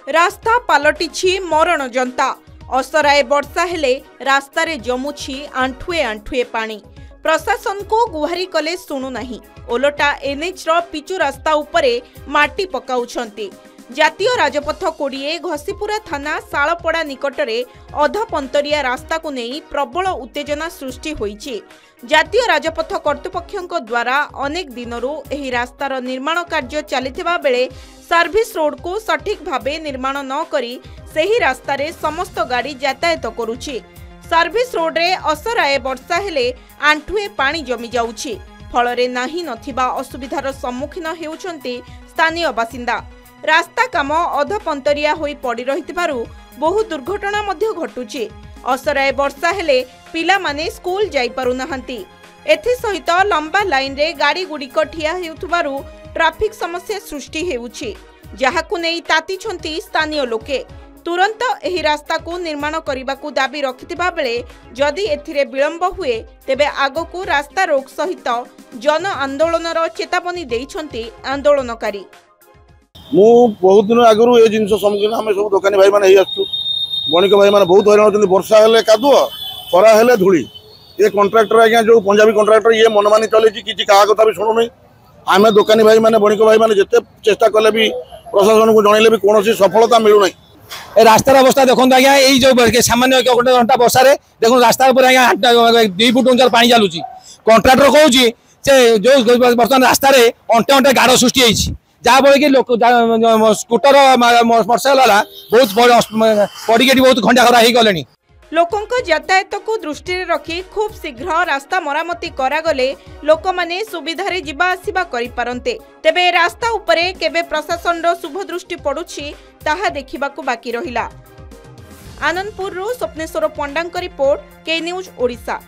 रास्ता पलटिछि मरण जनता। असराए वर्षा हेले रास्तारे जमुछि आंठुए आंठुए पानी। प्रशासन को गुहारी कले सुनु नाही। ओलटा एनएच रो पिचु रास्ता उपरे माटी पकाउछंती। जातीय राजपथ 20 घसीपुरा थाना शालपड़ा निकटरे अधपंतरिया रास्ता को नहीं प्रबल उत्तेजना सृष्टि होईछि। जातीय राजपथ कर्तृपक्षों द्वारा अनेक दिनरू एही रास्तार निर्माण कार्य चलिथिबा बेले सर्विस रोड को सठिक भावे निर्माण न करी सेही रास्तारे समस्त गाड़ी यातायात करुछि। सर्विस रोड रे असराए वर्षा हेले आंठुए पानी जमी जाउछि। फलरे नाही नथिबा असुविधार सम्मुखीन हेउछंती स्थानीय बासिंदा। रास्ता काम अधपंतरिया होई पड़ी रहितबारु बहु दुर्घटना मध्य घटुछि। असराए वर्षा हेले पिला माने स्कूल जाई पारु नाहंती। एथि सहित लंबा लाइन रे गाड़ी गुड़िक ठिया हेउथबारु ट्रैफिक समस्या सृष्टि हेउछि, जाहाकु नेई तातिछंती स्थानीय लोके। तुरंत एही रास्ता को निर्माण करबाकू दाबी रखिथिबा बेले जदि एथिरे विलंब हुए तेबे आगकू रास्ता रोक सहित जन आंदोलनर चेतावनी देइछंती आंदोलनकारी। मु बहुत दिन आगु ये जिन सम्मुखीन आम सब दोकानी भाई मैंने आसु बणिक भाई मैंने बहुत हैरान होती। वर्षा हेले कादुआ खरा हेले धूली। ये कंट्राक्टर आज्ञा जो पंजाबी कंट्राक्टर ये मनमानी चले कि क्या कथा भी शुणुनी। आम दोकानी भाई मैंने बणिक भाई मैंने जिते चेष्टा कले भी प्रशासन को जनइले भी कौन सफलता मिलूना। रास्तार अवस्था देखो आज्ञा यही जो सामान्य गोटे घंटा वर्षा देखो रास्ता आज्ञा 2 फुट उंचार पानी चलुची। कंट्राक्टर कहूँ जो बर्तमान रास्तार अंटे अंटे गाड़ सृष्टि होती जहाँफल कि लोक स्कूटर मोटरसाइकेल वाला बहुत पड़ी बहुत खंडा खरा हो गले। लोकों यातायात को दृष्टि रखी खूब शीघ्र रास्ता मरामती करागले लोक माने सुविधारे जिबा आसिबा करि पारंते। तेबे रास्ता उपरे केबे प्रशासन रो शुभ दृष्टि पड़ुछि ताहा देखिबाकू बाकी रहिला। आनंदपुर रो स्वप्नेश्वर पंडांक रिपोर्ट के न्यूज ओडिशा।